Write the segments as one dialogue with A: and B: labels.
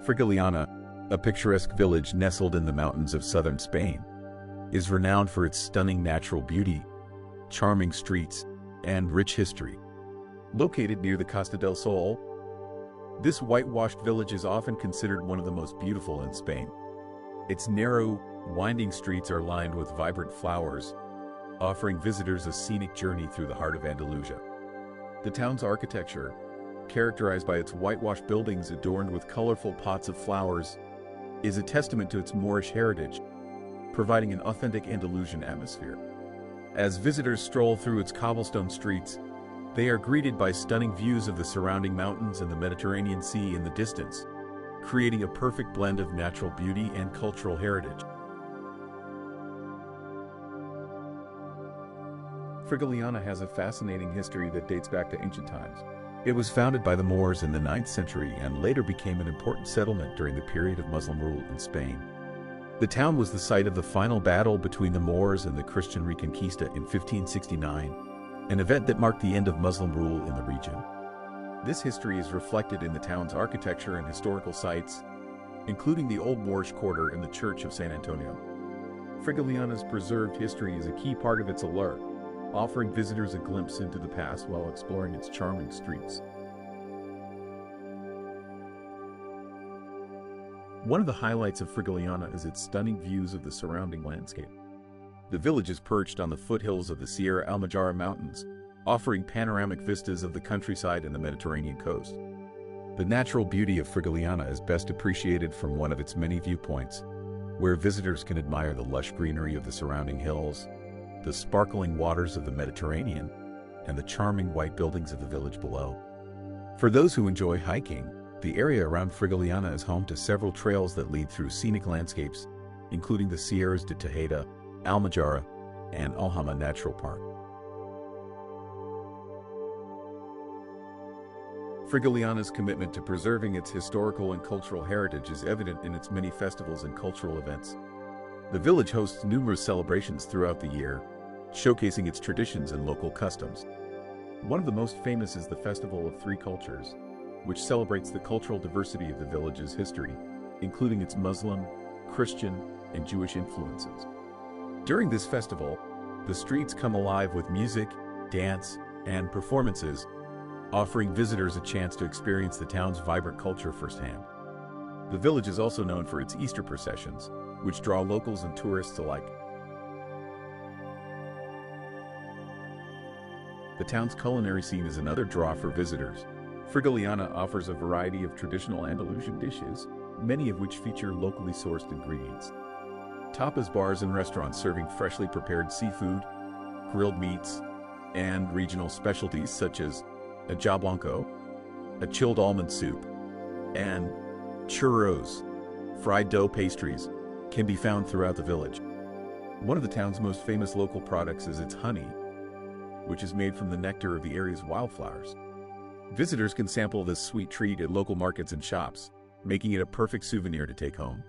A: Frigiliana, a picturesque village nestled in the mountains of southern Spain, is renowned for its stunning natural beauty, charming streets, and rich history. Located near the Costa del Sol, this whitewashed village is often considered one of the most beautiful in Spain. Its narrow, winding streets are lined with vibrant flowers, offering visitors a scenic journey through the heart of Andalusia. The town's architecture, characterized by its whitewashed buildings adorned with colorful pots of flowers, is a testament to its Moorish heritage, providing an authentic Andalusian atmosphere. As visitors stroll through its cobblestone streets, they are greeted by stunning views of the surrounding mountains and the Mediterranean Sea in the distance, creating a perfect blend of natural beauty and cultural heritage. Frigiliana has a fascinating history that dates back to ancient times. It was founded by the Moors in the 9th century and later became an important settlement during the period of Muslim rule in Spain. The town was the site of the final battle between the Moors and the Christian Reconquista in 1569, an event that marked the end of Muslim rule in the region. This history is reflected in the town's architecture and historical sites, including the Old Moorish Quarter and the Church of San Antonio. Frigiliana's preserved history is a key part of its allure, offering visitors a glimpse into the past while exploring its charming streets. One of the highlights of Frigiliana is its stunning views of the surrounding landscape. The village is perched on the foothills of the Sierra Almajara Mountains, offering panoramic vistas of the countryside and the Mediterranean coast. The natural beauty of Frigiliana is best appreciated from one of its many viewpoints, where visitors can admire the lush greenery of the surrounding hills, the sparkling waters of the Mediterranean, and the charming white buildings of the village below. For those who enjoy hiking, the area around Frigiliana is home to several trails that lead through scenic landscapes, including the Sierras de Tejeda, Almajara, and Alhama Natural Park. Frigiliana's commitment to preserving its historical and cultural heritage is evident in its many festivals and cultural events. The village hosts numerous celebrations throughout the year, showcasing its traditions and local customs. One of the most famous is the Festival of Three Cultures, which celebrates the cultural diversity of the village's history, including its Muslim, Christian, and Jewish influences. During this festival, the streets come alive with music, dance, and performances, offering visitors a chance to experience the town's vibrant culture firsthand. The village is also known for its Easter processions, which draw locals and tourists alike. The town's culinary scene is another draw for visitors. Frigiliana offers a variety of traditional Andalusian dishes, many of which feature locally sourced ingredients. Tapas bars and restaurants serving freshly prepared seafood, grilled meats, and regional specialties such as a Blanco, a chilled almond soup, and churros, fried dough pastries, can be found throughout the village. One of the town's most famous local products is its honey, which is made from the nectar of the area's wildflowers. Visitors can sample this sweet treat at local markets and shops, making it a perfect souvenir to take home.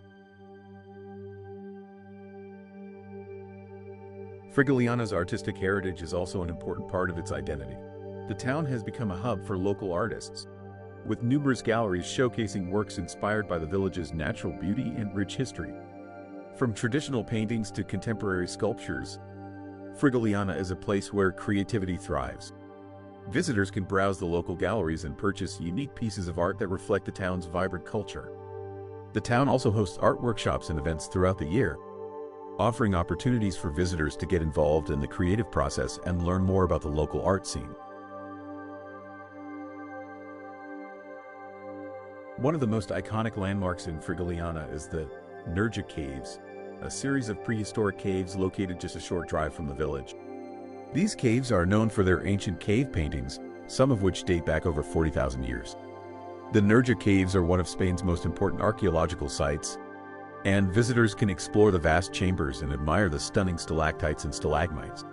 A: Frigiliana's artistic heritage is also an important part of its identity. The town has become a hub for local artists, with numerous galleries showcasing works inspired by the village's natural beauty and rich history. From traditional paintings to contemporary sculptures, Frigiliana is a place where creativity thrives. Visitors can browse the local galleries and purchase unique pieces of art that reflect the town's vibrant culture. The town also hosts art workshops and events throughout the year, offering opportunities for visitors to get involved in the creative process and learn more about the local art scene. One of the most iconic landmarks in Frigiliana is the Nerja Caves, a series of prehistoric caves located just a short drive from the village. These caves are known for their ancient cave paintings, some of which date back over 40,000 years. The Nerja Caves are one of Spain's most important archaeological sites, and visitors can explore the vast chambers and admire the stunning stalactites and stalagmites.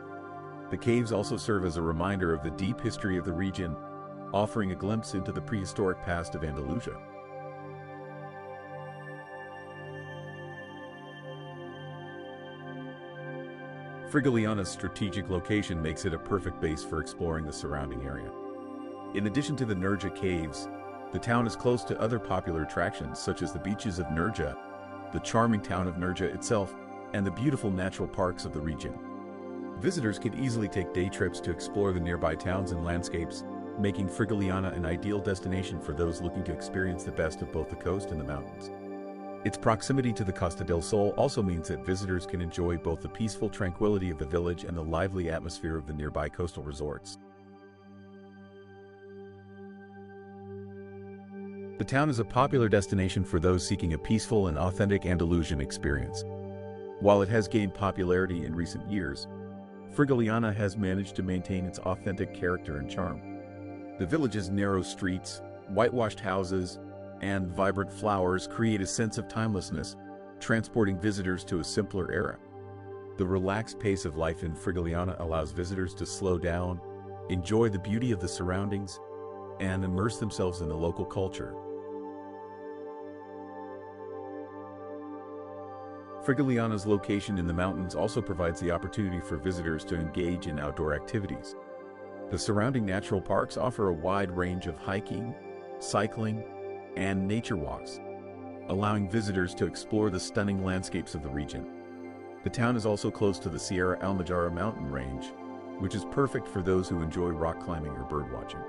A: The caves also serve as a reminder of the deep history of the region, offering a glimpse into the prehistoric past of Andalusia. Frigiliana's strategic location makes it a perfect base for exploring the surrounding area. In addition to the Nerja Caves, The town is close to other popular attractions such as the beaches of Nerja, the charming town of Nerja itself, and the beautiful natural parks of the region. Visitors can easily take day trips to explore the nearby towns and landscapes, making Frigiliana an ideal destination for those looking to experience the best of both the coast and the mountains. Its proximity to the Costa del Sol also means that visitors can enjoy both the peaceful tranquility of the village and the lively atmosphere of the nearby coastal resorts. The town is a popular destination for those seeking a peaceful and authentic Andalusian experience. While it has gained popularity in recent years, Frigiliana has managed to maintain its authentic character and charm. The village's narrow streets, whitewashed houses, and vibrant flowers create a sense of timelessness, transporting visitors to a simpler era. The relaxed pace of life in Frigiliana allows visitors to slow down, enjoy the beauty of the surroundings, and immerse themselves in the local culture. Frigiliana's location in the mountains also provides the opportunity for visitors to engage in outdoor activities. The surrounding natural parks offer a wide range of hiking, cycling, and nature walks, allowing visitors to explore the stunning landscapes of the region. The town is also close to the Sierra Almajara mountain range, which is perfect for those who enjoy rock climbing or birdwatching.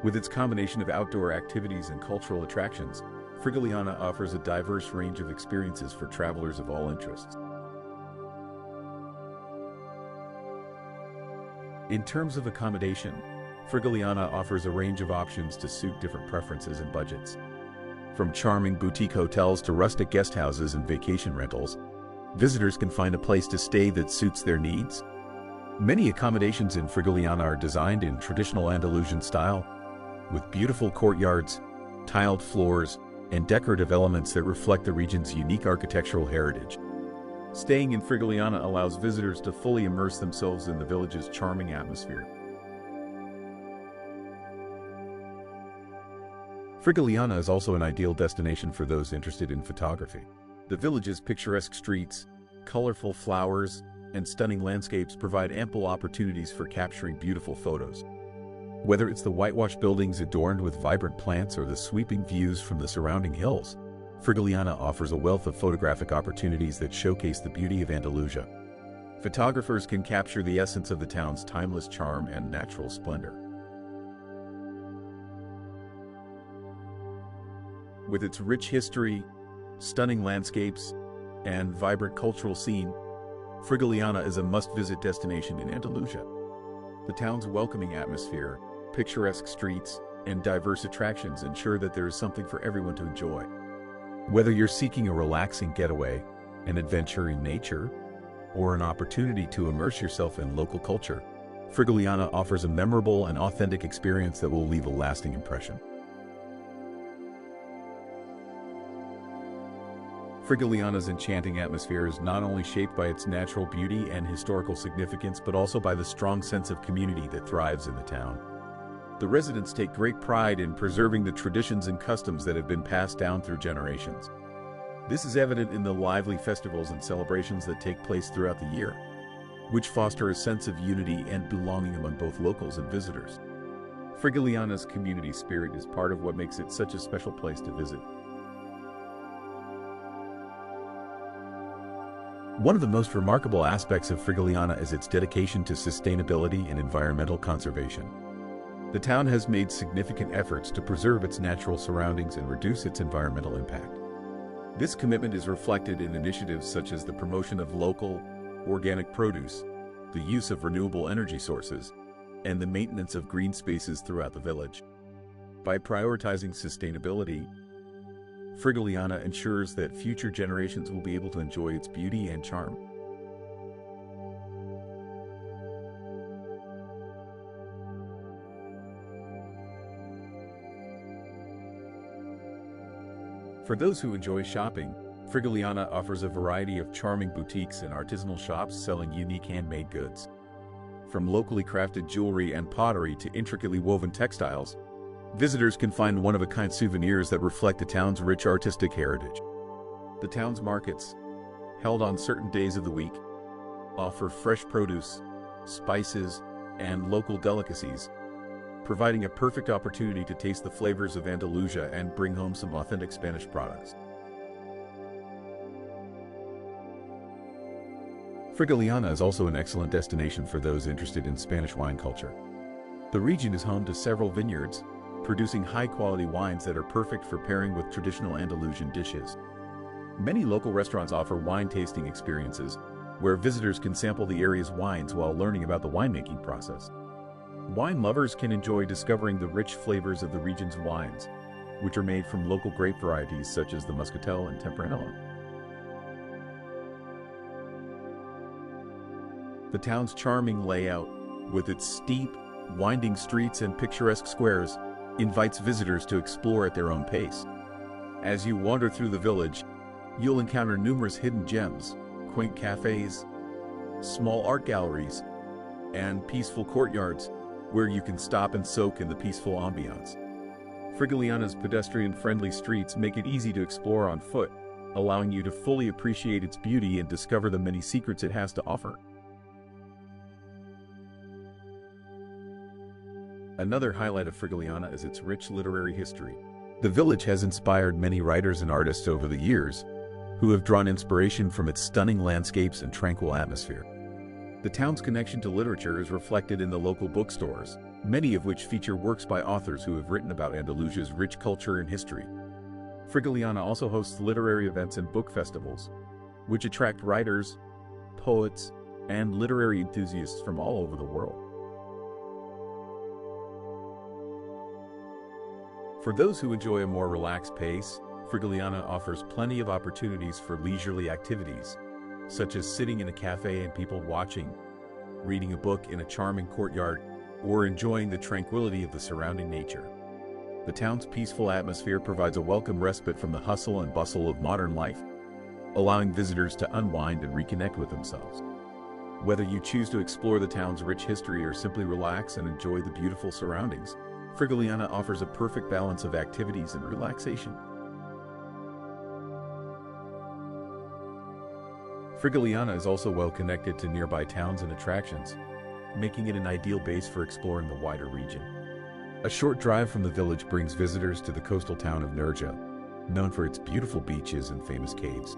A: With its combination of outdoor activities and cultural attractions, Frigiliana offers a diverse range of experiences for travelers of all interests. In terms of accommodation, Frigiliana offers a range of options to suit different preferences and budgets. From charming boutique hotels to rustic guest houses and vacation rentals, visitors can find a place to stay that suits their needs. Many accommodations in Frigiliana are designed in traditional Andalusian style, with beautiful courtyards, tiled floors, and decorative elements that reflect the region's unique architectural heritage. Staying in Frigiliana allows visitors to fully immerse themselves in the village's charming atmosphere. Frigiliana is also an ideal destination for those interested in photography. The village's picturesque streets, colorful flowers, and stunning landscapes provide ample opportunities for capturing beautiful photos. Whether it's the whitewashed buildings adorned with vibrant plants or the sweeping views from the surrounding hills, Frigiliana offers a wealth of photographic opportunities that showcase the beauty of Andalusia. Photographers can capture the essence of the town's timeless charm and natural splendor. With its rich history, stunning landscapes, and vibrant cultural scene, Frigiliana is a must-visit destination in Andalusia. The town's welcoming atmosphere, picturesque streets, and diverse attractions ensure that there is something for everyone to enjoy. Whether you're seeking a relaxing getaway, an adventure in nature, or an opportunity to immerse yourself in local culture, Frigiliana offers a memorable and authentic experience that will leave a lasting impression. Frigiliana's enchanting atmosphere is not only shaped by its natural beauty and historical significance, but also by the strong sense of community that thrives in the town. The residents take great pride in preserving the traditions and customs that have been passed down through generations. This is evident in the lively festivals and celebrations that take place throughout the year, which foster a sense of unity and belonging among both locals and visitors. Frigiliana's community spirit is part of what makes it such a special place to visit. One of the most remarkable aspects of Frigiliana is its dedication to sustainability and environmental conservation. The town has made significant efforts to preserve its natural surroundings and reduce its environmental impact. This commitment is reflected in initiatives such as the promotion of local, organic produce, the use of renewable energy sources, and the maintenance of green spaces throughout the village. By prioritizing sustainability, Frigiliana ensures that future generations will be able to enjoy its beauty and charm. For those who enjoy shopping, Frigiliana offers a variety of charming boutiques and artisanal shops selling unique handmade goods. From locally crafted jewelry and pottery to intricately woven textiles, visitors can find one-of-a-kind souvenirs that reflect the town's rich artistic heritage. The town's markets, held on certain days of the week, offer fresh produce, spices, and local delicacies, providing a perfect opportunity to taste the flavors of Andalusia and bring home some authentic Spanish products. Frigiliana is also an excellent destination for those interested in Spanish wine culture. The region is home to several vineyards, producing high-quality wines that are perfect for pairing with traditional Andalusian dishes. Many local restaurants offer wine tasting experiences, where visitors can sample the area's wines while learning about the winemaking process. Wine lovers can enjoy discovering the rich flavors of the region's wines, which are made from local grape varieties such as the Muscatel and Tempranillo. The town's charming layout, with its steep, winding streets and picturesque squares, invites visitors to explore at their own pace. As you wander through the village, you'll encounter numerous hidden gems, quaint cafes, small art galleries, and peaceful courtyards where you can stop and soak in the peaceful ambiance. Frigiliana's pedestrian-friendly streets make it easy to explore on foot, allowing you to fully appreciate its beauty and discover the many secrets it has to offer. Another highlight of Frigiliana is its rich literary history. The village has inspired many writers and artists over the years, who have drawn inspiration from its stunning landscapes and tranquil atmosphere. The town's connection to literature is reflected in the local bookstores, many of which feature works by authors who have written about Andalusia's rich culture and history. Frigiliana also hosts literary events and book festivals, which attract writers, poets, and literary enthusiasts from all over the world. For those who enjoy a more relaxed pace, Frigiliana offers plenty of opportunities for leisurely activities, such as sitting in a cafe and people watching, reading a book in a charming courtyard, or enjoying the tranquility of the surrounding nature. The town's peaceful atmosphere provides a welcome respite from the hustle and bustle of modern life, allowing visitors to unwind and reconnect with themselves. Whether you choose to explore the town's rich history or simply relax and enjoy the beautiful surroundings, Frigiliana offers a perfect balance of activities and relaxation. Frigiliana is also well connected to nearby towns and attractions, making it an ideal base for exploring the wider region. A short drive from the village brings visitors to the coastal town of Nerja, known for its beautiful beaches and famous caves.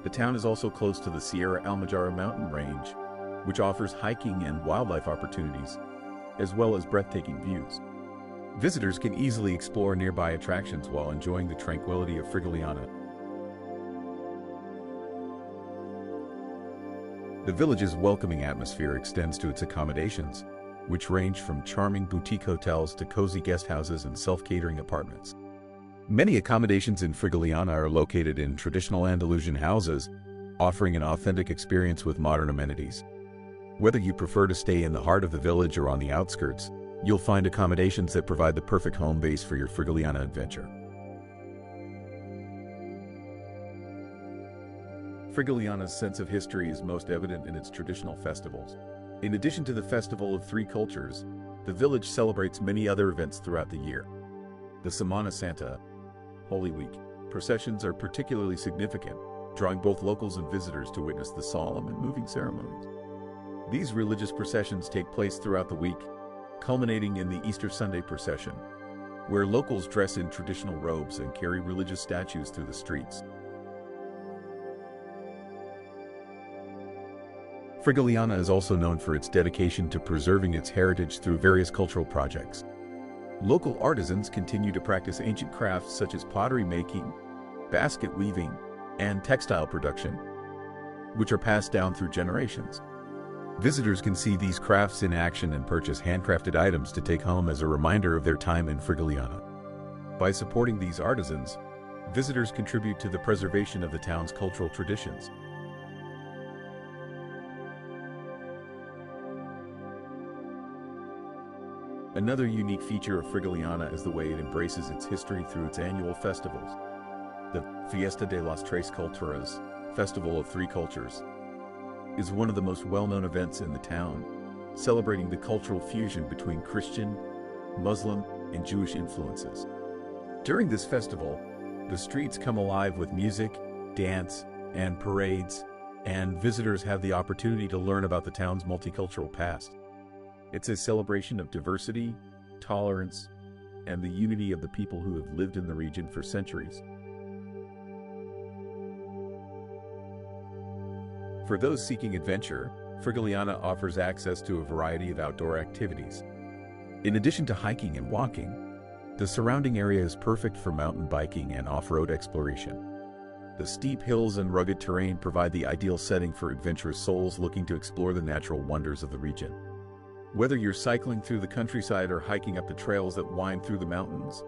A: The town is also close to the Sierra Almajara mountain range, which offers hiking and wildlife opportunities, as well as breathtaking views. Visitors can easily explore nearby attractions while enjoying the tranquility of Frigiliana. The village's welcoming atmosphere extends to its accommodations, which range from charming boutique hotels to cozy guest houses and self-catering apartments. Many accommodations in Frigiliana are located in traditional Andalusian houses, offering an authentic experience with modern amenities. Whether you prefer to stay in the heart of the village or on the outskirts, you'll find accommodations that provide the perfect home base for your Frigiliana adventure. Frigiliana's sense of history is most evident in its traditional festivals. In addition to the Festival of Three Cultures, the village celebrates many other events throughout the year. The Semana Santa, Holy Week, processions are particularly significant, drawing both locals and visitors to witness the solemn and moving ceremonies. These religious processions take place throughout the week, culminating in the Easter Sunday procession, where locals dress in traditional robes and carry religious statues through the streets. Frigiliana is also known for its dedication to preserving its heritage through various cultural projects. Local artisans continue to practice ancient crafts such as pottery making, basket weaving, and textile production, which are passed down through generations. Visitors can see these crafts in action and purchase handcrafted items to take home as a reminder of their time in Frigiliana. By supporting these artisans, visitors contribute to the preservation of the town's cultural traditions. Another unique feature of Frigiliana is the way it embraces its history through its annual festivals. The Fiesta de las Tres Culturas, Festival of Three Cultures, is one of the most well-known events in the town, celebrating the cultural fusion between Christian, Muslim, and Jewish influences. During this festival, the streets come alive with music, dance, and parades, and visitors have the opportunity to learn about the town's multicultural past. It's a celebration of diversity, tolerance, and the unity of the people who have lived in the region for centuries. For those seeking adventure, Frigiliana offers access to a variety of outdoor activities. In addition to hiking and walking, the surrounding area is perfect for mountain biking and off-road exploration. The steep hills and rugged terrain provide the ideal setting for adventurous souls looking to explore the natural wonders of the region. Whether you're cycling through the countryside or hiking up the trails that wind through the mountains,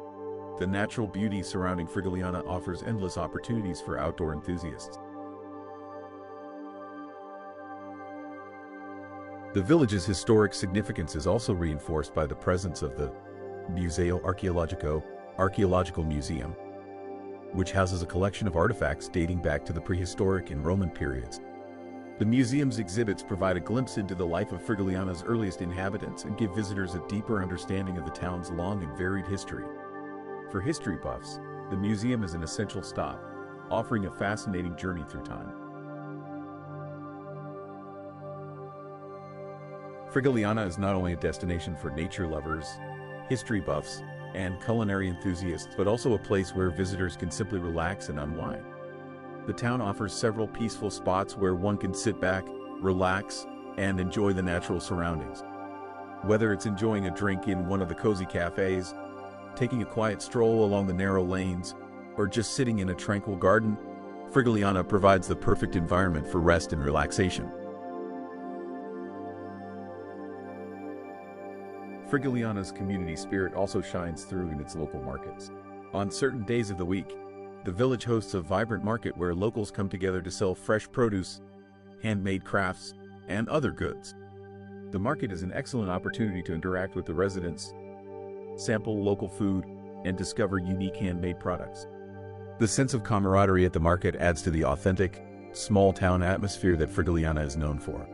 A: the natural beauty surrounding Frigiliana offers endless opportunities for outdoor enthusiasts. The village's historic significance is also reinforced by the presence of the Museo Archeologico Museum, which houses a collection of artifacts dating back to the prehistoric and Roman periods. The museum's exhibits provide a glimpse into the life of Frigiliana's earliest inhabitants and give visitors a deeper understanding of the town's long and varied history. For history buffs, the museum is an essential stop, offering a fascinating journey through time. Frigiliana is not only a destination for nature lovers, history buffs, and culinary enthusiasts, but also a place where visitors can simply relax and unwind. The town offers several peaceful spots where one can sit back, relax, and enjoy the natural surroundings. Whether it's enjoying a drink in one of the cozy cafes, taking a quiet stroll along the narrow lanes, or just sitting in a tranquil garden, Frigiliana provides the perfect environment for rest and relaxation. Frigiliana's community spirit also shines through in its local markets. On certain days of the week, the village hosts a vibrant market where locals come together to sell fresh produce, handmade crafts, and other goods. The market is an excellent opportunity to interact with the residents, sample local food, and discover unique handmade products. The sense of camaraderie at the market adds to the authentic, small-town atmosphere that Frigiliana is known for.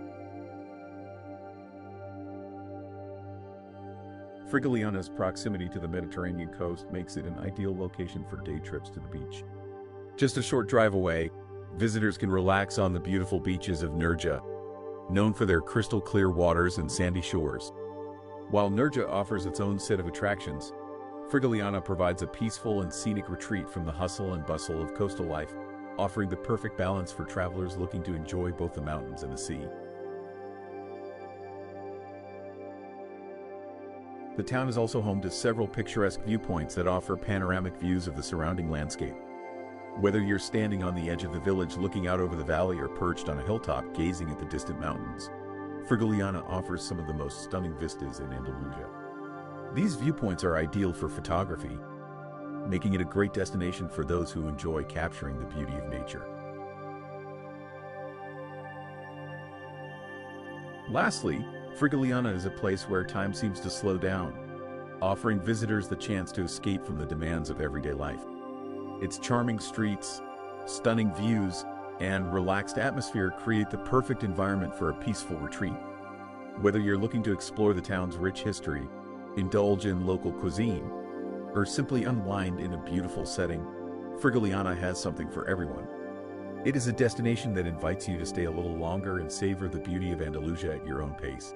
A: Frigiliana's proximity to the Mediterranean coast makes it an ideal location for day trips to the beach. Just a short drive away, visitors can relax on the beautiful beaches of Nerja, known for their crystal-clear waters and sandy shores. While Nerja offers its own set of attractions, Frigiliana provides a peaceful and scenic retreat from the hustle and bustle of coastal life, offering the perfect balance for travelers looking to enjoy both the mountains and the sea. The town is also home to several picturesque viewpoints that offer panoramic views of the surrounding landscape. Whether you're standing on the edge of the village looking out over the valley or perched on a hilltop gazing at the distant mountains, Frigiliana offers some of the most stunning vistas in Andalusia. These viewpoints are ideal for photography, making it a great destination for those who enjoy capturing the beauty of nature. Lastly, Frigiliana is a place where time seems to slow down, offering visitors the chance to escape from the demands of everyday life. Its charming streets, stunning views, and relaxed atmosphere create the perfect environment for a peaceful retreat. Whether you're looking to explore the town's rich history, indulge in local cuisine, or simply unwind in a beautiful setting, Frigiliana has something for everyone. It is a destination that invites you to stay a little longer and savor the beauty of Andalusia at your own pace.